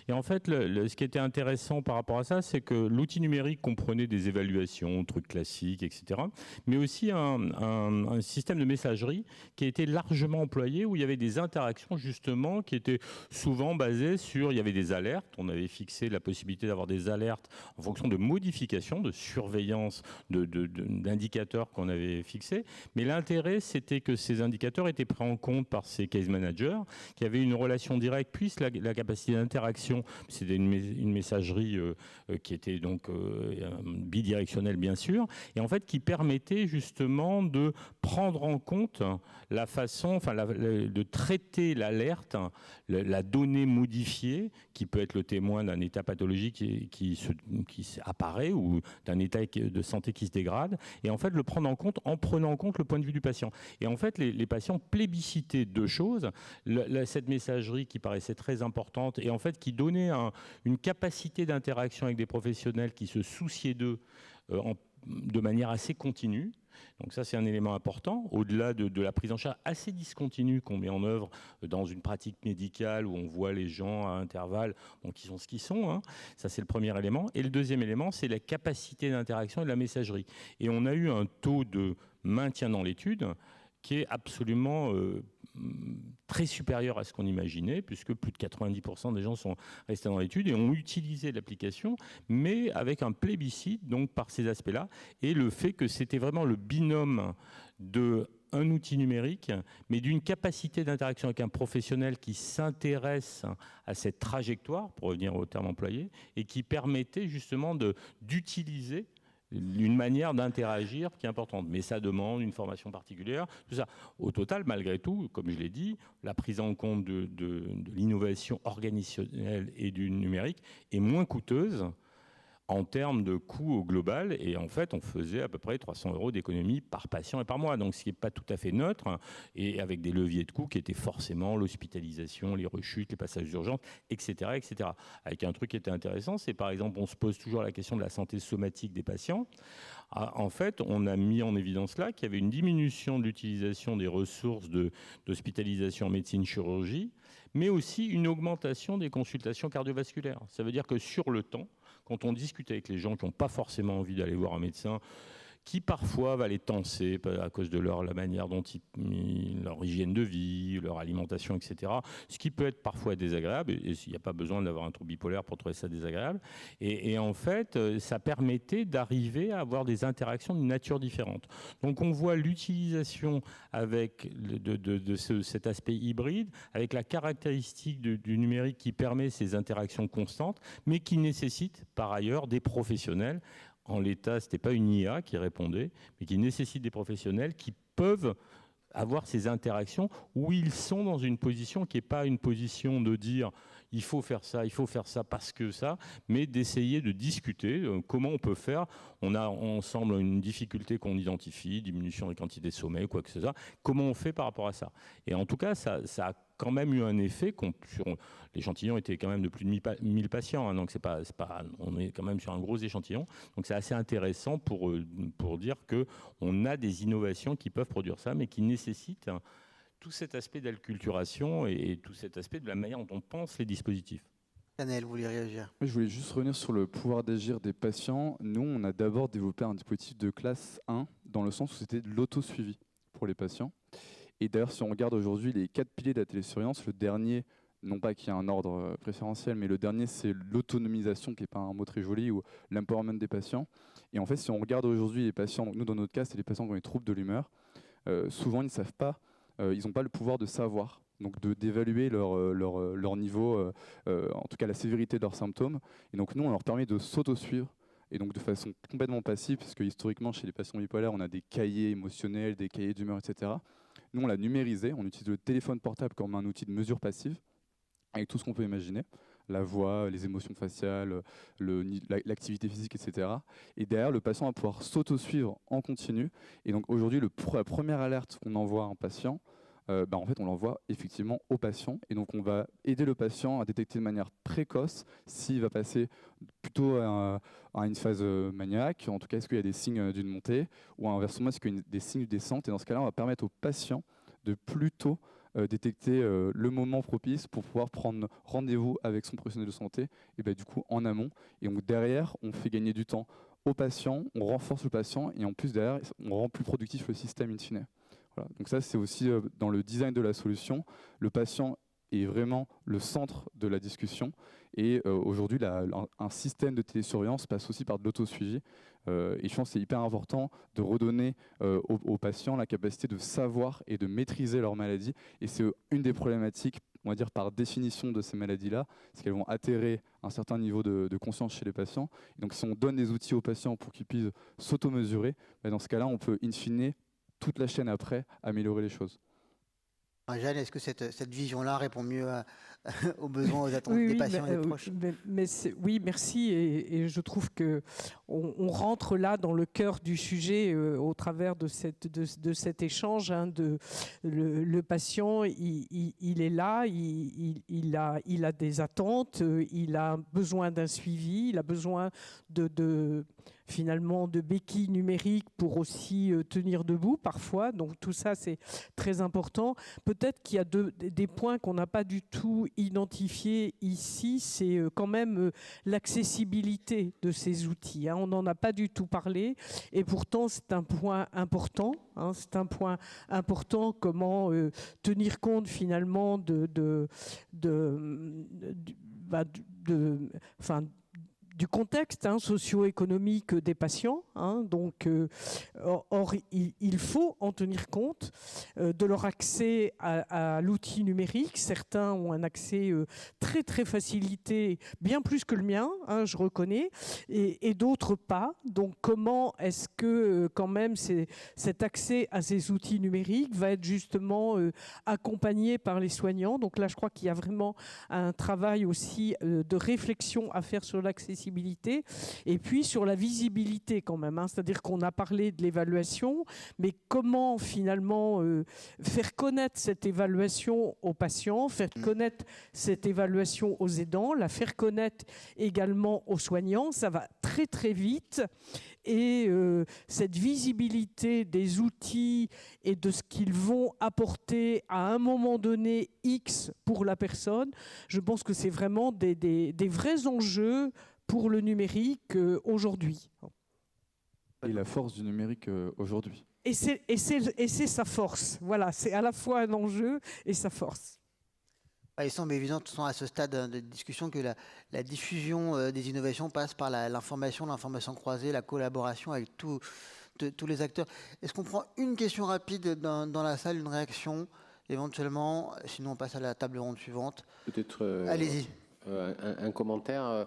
Et en fait, ce qui était intéressant par rapport à ça, c'est que l'outil numérique comprenait des évaluations, trucs classiques, etc. Mais aussi un système de messagerie qui a été largement employé, où il y avait des interactions justement qui étaient souvent basées sur, il y avait des alertes, on avait fixé la possibilité d'avoir des alertes en fonction de modifications, de surveillance, d'indicateurs qu'on avait fixés. Mais l'intérêt, c'était que ces indicateurs étaient pris en compte par ces case managers, qui avaient une relation directe, puis la capacité d'interaction. C'était une messagerie qui était donc bidirectionnelle, bien sûr, et en fait qui permettait justement de prendre en compte la façon, de traiter l'alerte, la donnée modifiée, qui peut être le témoin d'un état pathologique qui apparaît ou d'un état de santé qui se dégrade, et en fait le prendre en compte en prenant en compte le point de vue du patient. Et en fait, les patients plébiscitaient 2 choses. Cette messagerie qui paraissait très importante et en fait qui donnait une capacité d'interaction avec des professionnels qui se souciaient d'eux de manière assez continue. Donc ça, c'est un élément important, au-delà de la prise en charge assez discontinue qu'on met en œuvre dans une pratique médicale où on voit les gens à intervalles, qui sont ce qu'ils sont. Ça, c'est le premier élément. Et le deuxième élément, c'est la capacité d'interaction et de la messagerie. Et on a eu un taux de maintien dans l'étude qui est absolument très supérieur à ce qu'on imaginait, puisque plus de 90% des gens sont restés dans l'étude et ont utilisé l'application, mais avec un plébiscite, donc par ces aspects-là, et le fait que c'était vraiment le binôme d'un outil numérique, mais d'une capacité d'interaction avec un professionnel qui s'intéresse à cette trajectoire, pour revenir au terme employé, et qui permettait justement d'utiliser une manière d'interagir qui est importante. Mais ça demande une formation particulière, tout ça. Au total, malgré tout, comme je l'ai dit, la prise en compte de l'innovation organisationnelle et du numérique est moins coûteuse en termes de coût au global. Et en fait, on faisait à peu près 300 € d'économie par patient et par mois. Donc, ce qui n'est pas tout à fait neutre, hein, et avec des leviers de coûts qui étaient forcément l'hospitalisation, les rechutes, les passages d'urgence, etc., etc. Avec un truc qui était intéressant, c'est par exemple, on se pose toujours la question de la santé somatique des patients. En fait, on a mis en évidence là qu'il y avait une diminution de l'utilisation des ressources d'hospitalisation en médecine-chirurgie, mais aussi une augmentation des consultations cardiovasculaires. Ça veut dire que sur le temps, quand on discute avec les gens qui n'ont pas forcément envie d'aller voir un médecin, qui parfois va les tenser à cause de la manière dont leur hygiène de vie, leur alimentation, etc. Ce qui peut être parfois désagréable, et il n'y a pas besoin d'avoir un trouble bipolaire pour trouver ça désagréable. Et en fait, ça permettait d'arriver à avoir des interactions d'une nature différente. Donc on voit l'utilisation avec cet aspect hybride, avec la caractéristique du numérique qui permet ces interactions constantes, mais qui nécessite par ailleurs des professionnels. En l'état, ce n'était pas une IA qui répondait, mais qui nécessite des professionnels qui peuvent avoir ces interactions où ils sont dans une position qui n'est pas une position de dire il faut faire ça parce que ça, mais d'essayer de discuter comment on peut faire. On a ensemble une difficulté qu'on identifie, diminution des quantités de sommeil, quoi que ce soit. Comment on fait par rapport à ça? Et en tout cas, ça a quand même eu un effet. L'échantillon était quand même de plus de 1000 patients, hein, donc on est quand même sur un gros échantillon. Donc c'est assez intéressant pour dire qu'on a des innovations qui peuvent produire ça, mais qui nécessitent tout cet aspect d'acculturation et tout cet aspect de la manière dont on pense les dispositifs. Daniel, vous voulez réagir? Je voulais juste revenir sur le pouvoir d'agir des patients. Nous, on a d'abord développé un dispositif de classe 1, dans le sens où c'était de l'auto-suivi pour les patients. Et d'ailleurs, si on regarde aujourd'hui les 4 piliers de la télésurveillance, le dernier, non pas qu'il y ait un ordre préférentiel, mais le dernier, c'est l'autonomisation, qui n'est pas un mot très joli, ou l'empowerment des patients. Et en fait, si on regarde aujourd'hui les patients, donc nous, dans notre cas, c'est les patients qui ont des troubles de l'humeur, souvent, ils ne savent pas, ils n'ont pas le pouvoir de savoir, donc d'évaluer leur niveau, en tout cas la sévérité de leurs symptômes. Et donc, nous, on leur permet de s'auto-suivre, et donc de façon complètement passive, parce que historiquement, chez les patients bipolaires, on a des cahiers émotionnels, des cahiers d'humeur, etc. Nous, on l'a numérisé, on utilise le téléphone portable comme un outil de mesure passive, avec tout ce qu'on peut imaginer, la voix, les émotions faciales, l'activité physique, etc. Et derrière, le patient va pouvoir s'auto-suivre en continu. Et donc aujourd'hui, la première alerte qu'on envoie à un patient, en fait, on l'envoie effectivement au patient. Et donc on va aider le patient à détecter de manière précoce s'il va passer plutôt à une phase maniaque, en tout cas est-ce qu'il y a des signes d'une montée, ou inversement est-ce qu'il y a des signes de descente. Et dans ce cas-là, on va permettre au patient de plutôt détecter le moment propice pour pouvoir prendre rendez-vous avec son professionnel de santé, et du coup en amont. Et donc derrière, on fait gagner du temps au patient, on renforce le patient, et en plus derrière, on rend plus productif le système in fine. Voilà. Donc ça, c'est aussi dans le design de la solution. Le patient est vraiment le centre de la discussion. Et aujourd'hui, un système de télésurveillance passe aussi par de l'autosuivi. Et je pense que c'est hyper important de redonner aux patients la capacité de savoir et de maîtriser leur maladie. Et c'est une des problématiques, on va dire par définition, de ces maladies-là, c'est qu'elles vont atterrer un certain niveau de conscience chez les patients. Et donc si on donne des outils aux patients pour qu'ils puissent s'auto-mesurer, dans ce cas-là, on peut in fine toute la chaîne après améliorer les choses. Jeanne, est-ce que cette vision-là répond mieux aux besoins, aux attentes des patients et des proches? Oui, merci. Et je trouve qu'on rentre là dans le cœur du sujet au travers de cet échange. Le patient, il est là, il a des attentes, il a besoin d'un suivi, il a besoin finalement de béquilles numériques pour aussi tenir debout parfois. Donc tout ça, c'est très important. Peut-être qu'il y a des points qu'on n'a pas du tout identifiés ici. C'est quand même l'accessibilité de ces outils. On n'en a pas du tout parlé. Et pourtant, c'est un point important. C'est un point important, comment tenir compte finalement du contexte socio-économique des patients. Donc, or, il faut en tenir compte de leur accès à l'outil numérique. Certains ont un accès très, très facilité, bien plus que le mien, je reconnais, et d'autres pas. Donc, comment est-ce que, quand même, cet accès à ces outils numériques va être justement accompagné par les soignants? Donc là, je crois qu'il y a vraiment un travail aussi de réflexion à faire sur l'accessibilité l'accessibilité. Et puis sur la visibilité quand même, hein. C'est-à-dire qu'on a parlé de l'évaluation, mais comment finalement faire connaître cette évaluation aux patients, faire connaître cette évaluation aux aidants, la faire connaître également aux soignants, ça va très très vite. Et cette visibilité des outils et de ce qu'ils vont apporter à un moment donné X pour la personne, je pense que c'est vraiment des vrais enjeux pour le numérique aujourd'hui. Et la force du numérique aujourd'hui. Et c'est sa force. Voilà, c'est à la fois un enjeu et sa force. Il semble évident, de toute façon, à ce stade de discussion, que la diffusion des innovations passe par l'information croisée, la collaboration avec tous les acteurs. Est-ce qu'on prend une question rapide dans la salle, une réaction éventuellement? Sinon, on passe à la table ronde suivante. Peut-être allez-y. Un commentaire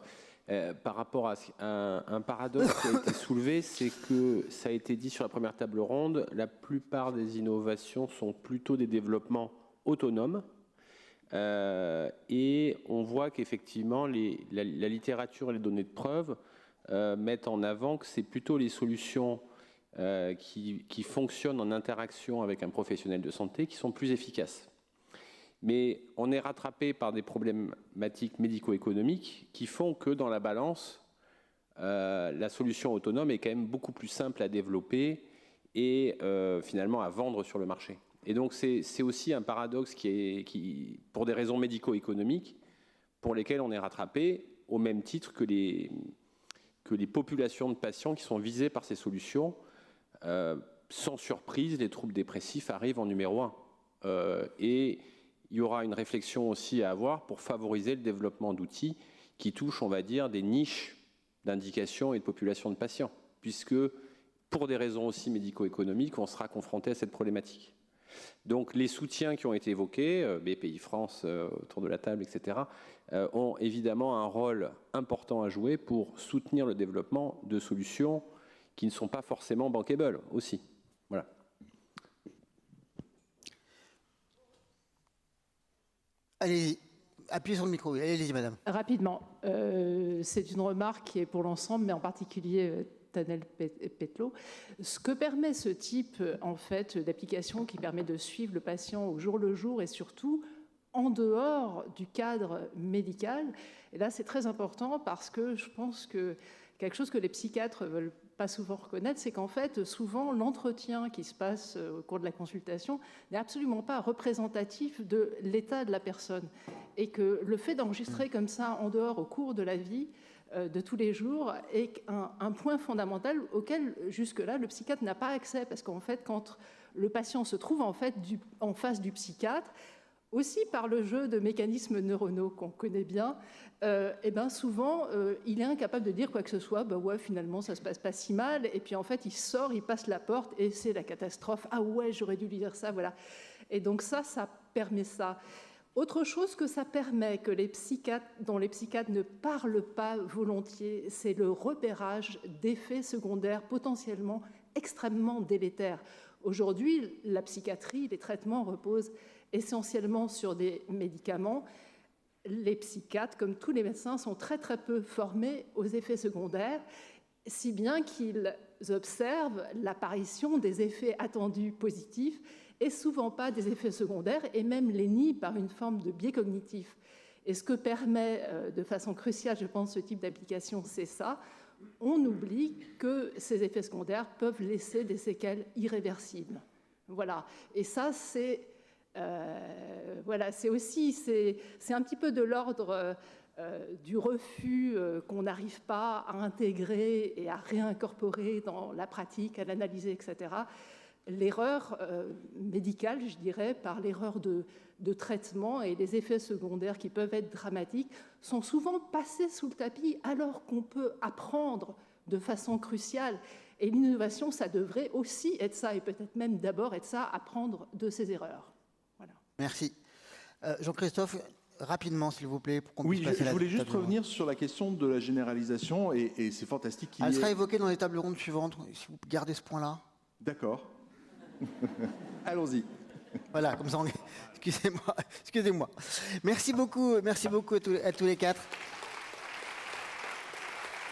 par rapport à un paradoxe qui a été soulevé, c'est que ça a été dit sur la première table ronde, la plupart des innovations sont plutôt des développements autonomes. Et on voit qu'effectivement, la littérature et les données de preuve mettent en avant que c'est plutôt les solutions qui fonctionnent en interaction avec un professionnel de santé qui sont plus efficaces. Mais on est rattrapé par des problématiques médico-économiques qui font que dans la balance, la solution autonome est quand même beaucoup plus simple à développer et finalement à vendre sur le marché. Et donc c'est aussi un paradoxe qui, pour des raisons médico-économiques, pour lesquelles on est rattrapé au même titre que les populations de patients qui sont visées par ces solutions. Sans surprise, les troubles dépressifs arrivent en numéro 1. Et il y aura une réflexion aussi à avoir pour favoriser le développement d'outils qui touchent, on va dire, des niches d'indications et de populations de patients, puisque pour des raisons aussi médico-économiques, on sera confronté à cette problématique. Donc les soutiens qui ont été évoqués, BPI France autour de la table, etc., ont évidemment un rôle important à jouer pour soutenir le développement de solutions qui ne sont pas forcément bankable aussi. Voilà. Allez-y, appuyez sur le micro. Allez-y, madame. Rapidement, c'est une remarque qui est pour l'ensemble, mais en particulier Tanel Petlot. Ce que permet ce type en fait, d'application qui permet de suivre le patient au jour le jour et surtout en dehors du cadre médical, et là c'est très important parce que je pense que quelque chose que les psychiatres ne veulent pas souvent reconnaître, c'est qu'en fait, souvent, l'entretien qui se passe au cours de la consultation n'est absolument pas représentatif de l'état de la personne. Et que le fait d'enregistrer comme ça en dehors au cours de la vie, de tous les jours, est un point fondamental auquel, jusque-là, le psychiatre n'a pas accès. Parce qu'en fait, quand le patient se trouve en face du psychiatre, aussi par le jeu de mécanismes neuronaux qu'on connaît bien, et ben souvent, il est incapable de dire quoi que ce soit. Ben ouais, finalement, ça se passe pas si mal. Et puis en fait, il sort, il passe la porte et c'est la catastrophe. Ah ouais, j'aurais dû lui dire ça, voilà. Et donc ça permet ça. Autre chose que ça permet, dont les psychiatres ne parlent pas volontiers, c'est le repérage d'effets secondaires potentiellement extrêmement délétères. Aujourd'hui, la psychiatrie, les traitements reposent essentiellement sur des médicaments. Les psychiatres, comme tous les médecins, sont très très peu formés aux effets secondaires, si bien qu'ils observent l'apparition des effets attendus positifs et souvent pas des effets secondaires, et même les nient par une forme de biais cognitif. Et ce que permet de façon cruciale, je pense, ce type d'application, c'est ça. On oublie que ces effets secondaires peuvent laisser des séquelles irréversibles. Voilà. Et ça, c'est un petit peu de l'ordre du refus qu'on n'arrive pas à intégrer et à réincorporer dans la pratique, à l'analyser, etc. L'erreur médicale, je dirais, par l'erreur de traitement et les effets secondaires qui peuvent être dramatiques, sont souvent passés sous le tapis alors qu'on peut apprendre de façon cruciale. Et l'innovation, ça devrait aussi être ça, et peut-être même d'abord être ça, apprendre de ses erreurs. Voilà. Merci. Jean-Christophe, rapidement, s'il vous plaît, pour qu'on puisse passer je voulais juste revenir sur la question de la généralisation, et c'est fantastique qu'il y ait... Elle sera évoquée dans les tables rondes suivantes, si vous gardez ce point-là. D'accord. Allons-y. Voilà, comme ça, excusez-moi. Merci beaucoup à tous les quatre.